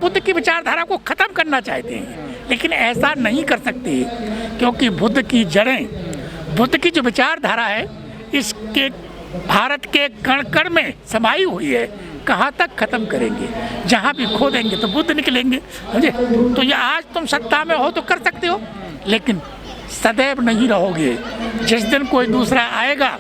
बुद्ध की विचारधारा को खत्म करना चाहते हैं, लेकिन ऐसा नहीं कर सकते क्योंकि बुद्ध की जड़ें, बुद्ध की जो विचारधारा है इसके भारत के कण कण में समाई हुई है। कहाँ तक खत्म करेंगे? जहाँ भी खो देंगे तो बुद्ध निकलेंगे, समझे? तो ये आज तुम सत्ता में हो तो कर सकते हो, लेकिन सदैव नहीं रहोगे। जिस दिन कोई दूसरा आएगा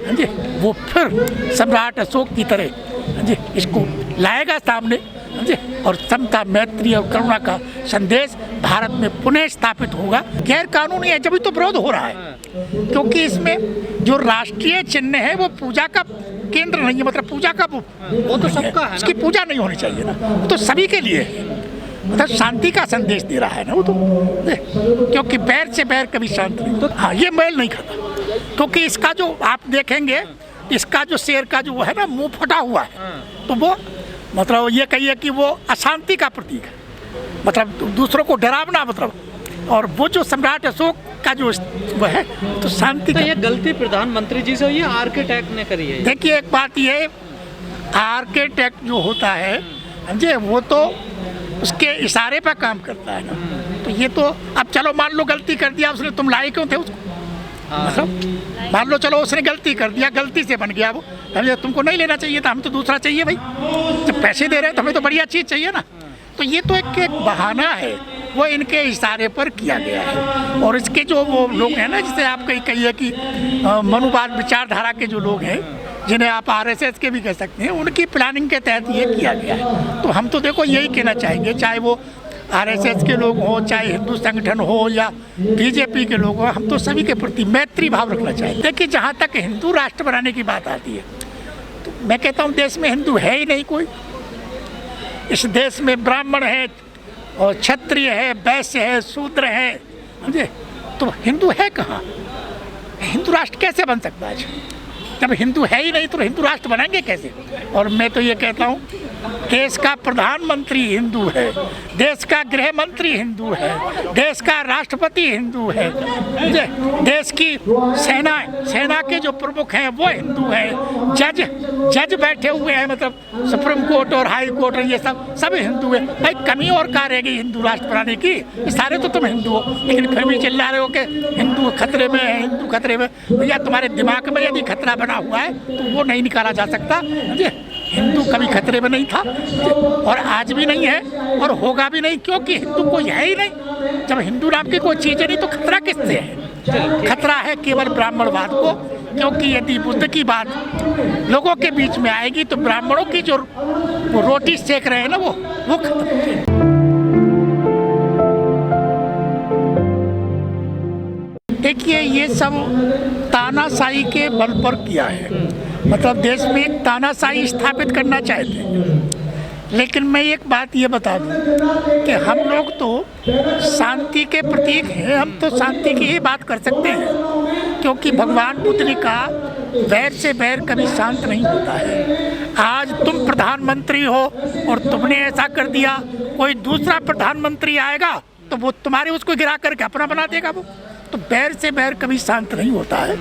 जी वो फिर सम्राट अशोक की तरह जी इसको लाएगा सामने जी, और समता, मैत्री और करुणा का संदेश भारत में पुनः स्थापित होगा। गैर कानूनी है जब तो विरोध हो रहा है, क्योंकि इसमें जो राष्ट्रीय चिन्ह है वो पूजा का केंद्र नहीं है, मतलब पूजा का वो तो सबका है, उसकी पूजा नहीं होनी चाहिए ना, वो तो सभी के लिए है, मतलब शांति का संदेश दे रहा है ना वो तो, क्योंकि बैर से बैर कभी शांत नहीं। तो हाँ, ये मैल नहीं खाता, क्योंकि इसका जो आप देखेंगे, इसका जो शेर का जो है ना मुंह फटा हुआ है, तो वो मतलब ये कहिए कि वो अशांति का प्रतीक है, मतलब दूसरों को डरावना, मतलब। और वो जो सम्राट अशोक का जो वो है तो शांति। तो ये गलती प्रधानमंत्री जी से हुई है, आर्किटेक्ट ने करी है? देखिए एक बात ये, आर्किटेक्ट जो होता है जी वो तो उसके इशारे पर काम करता है ना, तो ये तो अब चलो मान लो गलती कर दिया उसने, तुम लाए क्यों थे उसको? मतलब मान लो चलो उसने गलती कर दिया, गलती से बन गया वो, तुमको नहीं लेना चाहिए था, हम तो दूसरा चाहिए भाई, जब पैसे दे रहे हैं तो हमें तो बढ़िया चीज़ चाहिए ना। तो ये तो एक बहाना है, वो इनके इशारे पर किया गया है। और इसके जो वो लोग हैं ना, जिसे आप कहिए कि मनुवाद विचारधारा के जो लोग हैं, जिन्हें आप आरएसएस के भी कह सकते हैं, उनकी प्लानिंग के तहत ये किया गया है। तो हम तो देखो यही कहना चाहेंगे, चाहे वो आरएसएस के लोग हों, चाहे हिंदू संगठन हो या बीजेपी के लोग हों, हम तो सभी के प्रति मैत्री भाव रखना चाहिए। देखिए जहाँ तक हिंदू राष्ट्र बनाने की बात आती है, तो मैं कहता हूँ देश में हिंदू है ही नहीं कोई। इस देश में ब्राह्मण है और क्षत्रिय है, वैश्य है, शूद्र है, समझे? तो हिंदू है कहाँ? हिंदू राष्ट्र कैसे बन सकता है? जब हिंदू है ही नहीं तो हिंदू राष्ट्र बनाएंगे कैसे? और मैं तो ये कहता हूँ देश का प्रधानमंत्री हिंदू है, देश का गृह मंत्री हिंदू है, देश का राष्ट्रपति हिंदू है, देश की सेना के जो प्रमुख हैं वो हिंदू हैं, जज बैठे हुए हैं, मतलब सुप्रीम कोर्ट और हाई कोर्ट और ये सब हिंदू है। भाई कमी और कहाँ रह गई हिंदू राष्ट्र बनाने की? सारे तो तुम हिंदू हो, लेकिन फिर भी चिल्ला रहे हो कि हिंदू खतरे में है, हिंदू खतरे में। भैया तुम्हारे दिमाग में यदि खतरा बना हुआ है तो वो नहीं निकाला जा सकता। हिंदू कभी खतरे में नहीं था और आज भी नहीं है और होगा भी नहीं, क्योंकि हिंदू कोई है ही नहीं। जब हिंदू नाम की कोई चीज़ नहीं तो खतरा किससे है? खतरा है केवल ब्राह्मणवाद को, क्योंकि यदि बुद्ध की बात लोगों के बीच में आएगी तो ब्राह्मणों की जो वो रोटी सेक रहे हैं ना वो खत्म हो जाएगी। देखिए ये सब तानाशाही के बल पर किया है, मतलब देश में एक तानाशाही स्थापित करना चाहते हैं। लेकिन मैं एक बात ये बता दूं कि हम लोग तो शांति के प्रतीक हैं, हम तो शांति की ही बात कर सकते हैं, क्योंकि भगवान बुद्ध ने कहा वैर से बैर कभी शांत नहीं होता है। आज तुम प्रधानमंत्री हो और तुमने ऐसा कर दिया, कोई दूसरा प्रधानमंत्री आएगा तो वो तुम्हारे उसको गिरा करके अपना बना देगा वो। तो बैर से बैर कभी शांत नहीं होता है।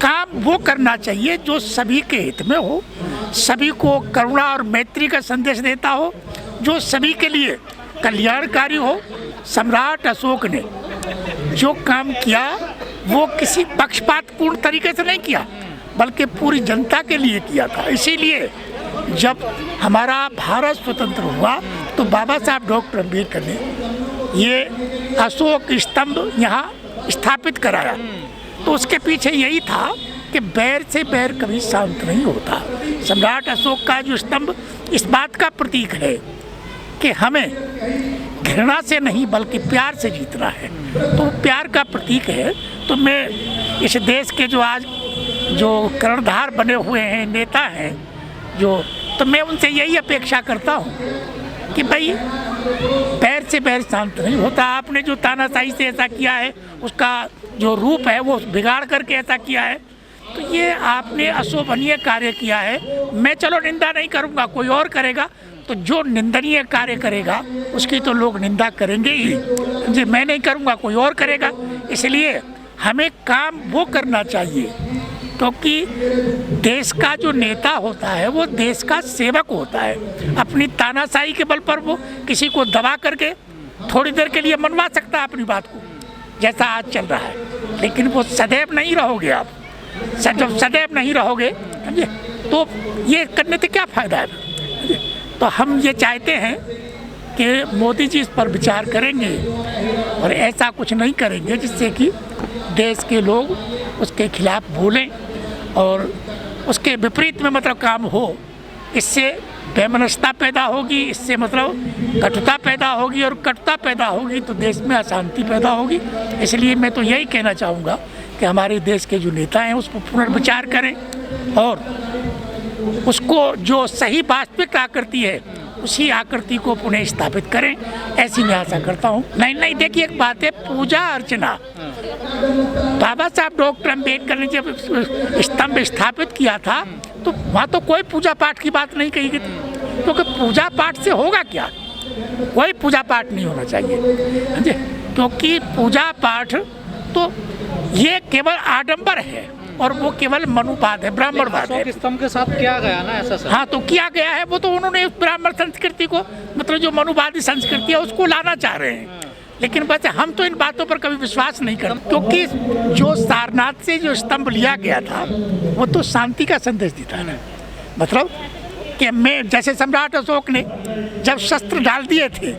काम वो करना चाहिए जो सभी के हित में हो, सभी को करुणा और मैत्री का संदेश देता हो, जो सभी के लिए कल्याणकारी हो। सम्राट अशोक ने जो काम किया वो किसी पक्षपातपूर्ण तरीके से नहीं किया, बल्कि पूरी जनता के लिए किया था। इसीलिए जब हमारा भारत स्वतंत्र हुआ तो बाबा साहब डॉक्टर अम्बेडकर ने ये अशोक स्तंभ यहाँ स्थापित कराया। तो उसके पीछे यही था कि बैर से बैर कभी शांत नहीं होता। सम्राट अशोक का जो स्तंभ इस बात का प्रतीक है कि हमें घृणा से नहीं बल्कि प्यार से जीतना है, तो प्यार का प्रतीक है। तो मैं इस देश के जो आज जो कर्णधार बने हुए हैं, नेता हैं जो, तो मैं उनसे यही अपेक्षा करता हूँ कि भाई बैर से बैर शांत नहीं होता। आपने जो तानाशाही से ऐसा किया है, उसका जो रूप है वो बिगाड़ करके ऐसा किया है, तो ये आपने अशोभनीय कार्य किया है। मैं चलो निंदा नहीं करूँगा, कोई और करेगा, तो जो निंदनीय कार्य करेगा उसकी तो लोग निंदा करेंगे ही जी। मैं नहीं करूँगा, कोई और करेगा। इसलिए हमें काम वो करना चाहिए क्योंकि देश का जो नेता होता है वो देश का सेवक होता है। अपनी तानाशाही के बल पर वो किसी को दबा करके थोड़ी देर के लिए मनवा सकता है अपनी बात को, जैसा आज चल रहा है। लेकिन वो सदैव नहीं रहोगे आप, जब सदैव नहीं रहोगे समझे, तो ये करने से क्या फ़ायदा है। तो हम ये चाहते हैं कि मोदी जी इस पर विचार करेंगे और ऐसा कुछ नहीं करेंगे जिससे कि देश के लोग उसके खिलाफ बोलें और उसके विपरीत में मतलब काम हो। इससे वैमनस्यता पैदा होगी, इससे मतलब कटुता पैदा होगी, और कटुता पैदा होगी तो देश में अशांति पैदा होगी। इसलिए मैं तो यही कहना चाहूँगा कि हमारे देश के जो नेता हैं उस पर पुनर्विचार करें और उसको जो सही वास्तविक आकृति है उसी आकृति को पुनः स्थापित करें, ऐसी मैं आशा करता हूँ। नहीं देखिए, एक बात है, पूजा अर्चना बाबा साहब डॉक्टर अम्बेडकर ने जब स्तंभ स्थापित किया था तो वहाँ तो कोई पूजा पाठ की बात नहीं कही गई थी, क्योंकि पूजा पाठ से होगा क्या, कोई पूजा पाठ नहीं होना चाहिए, क्योंकि पूजा पाठ तो ये केवल आडंबर है और वो केवल मनुवाद है, ब्राह्मणवाद है। स्तंभ के साथ किया गया ना ऐसा सर? हाँ, तो किया गया है, वो तो उन्होंने ब्राह्मण संस्कृति को मतलब जो मनुवादी संस्कृति है उसको लाना चाह रहे हैं। लेकिन वैसे हम तो इन बातों पर कभी विश्वास नहीं करते, क्योंकि जो सारनाथ से जो स्तंभ लिया गया था वो तो शांति का संदेश देता है ना। मतलब कि मैं जैसे सम्राट अशोक ने जब शस्त्र डाल दिए थे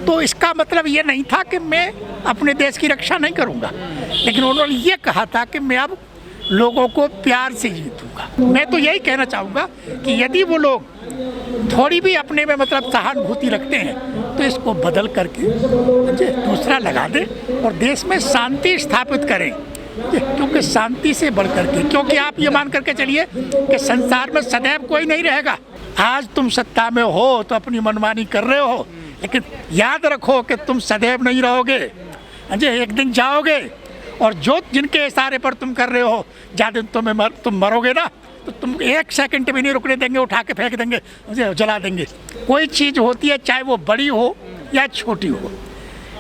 तो इसका मतलब ये नहीं था कि मैं अपने देश की रक्षा नहीं करूँगा, लेकिन उन्होंने ये कहा था कि मैं अब लोगों को प्यार से जीतूंगा। मैं तो यही कहना चाहूँगा कि यदि वो लोग थोड़ी भी अपने में मतलब सहानुभूति रखते हैं तो इसको बदल करके दूसरा लगा दें और देश में शांति स्थापित करें, क्योंकि शांति से बढ़ करके, क्योंकि आप ये मान करके चलिए कि संसार में सदैव कोई नहीं रहेगा। आज तुम सत्ता में हो तो अपनी मनमानी कर रहे हो, लेकिन याद रखो कि तुम सदैव नहीं रहोगे, एक दिन जाओगे और जो जिनके इशारे पर तुम कर रहे हो ज़्यादा दिन तुम मरोगे ना तो तुम एक सेकंड भी नहीं रुकने देंगे, उठा के फेंक देंगे, जला देंगे। कोई चीज़ होती है चाहे वो बड़ी हो या छोटी हो,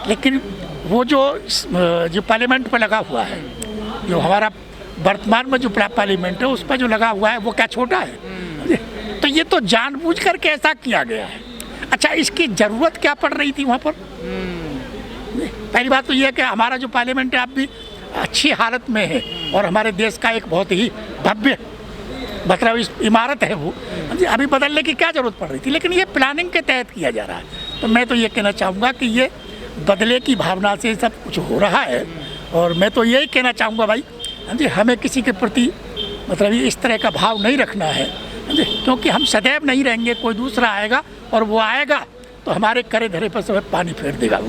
लेकिन वो जो पार्लियामेंट पर लगा हुआ है, जो हमारा वर्तमान में जो पार्लियामेंट है उस पर जो लगा हुआ है वो क्या छोटा है? तो ये तो जानबूझ करके ऐसा किया गया है। अच्छा, इसकी ज़रूरत क्या पड़ रही थी वहाँ पर? पहली बात तो ये है कि हमारा जो पार्लियामेंट है अब भी अच्छी हालत में है और हमारे देश का एक बहुत ही भव्य मतलब इस इमारत है, वो अभी बदलने की क्या ज़रूरत पड़ रही थी, लेकिन ये प्लानिंग के तहत किया जा रहा है। तो मैं तो ये कहना चाहूँगा कि ये बदले की भावना से सब कुछ हो रहा है और मैं तो यही कहना चाहूँगा भाई हमें किसी के प्रति मतलब इस तरह का भाव नहीं रखना है, क्योंकि हम सदैव नहीं रहेंगे, कोई दूसरा आएगा और वो आएगा तो हमारे करे धरे पर सब पानी फेर देगा।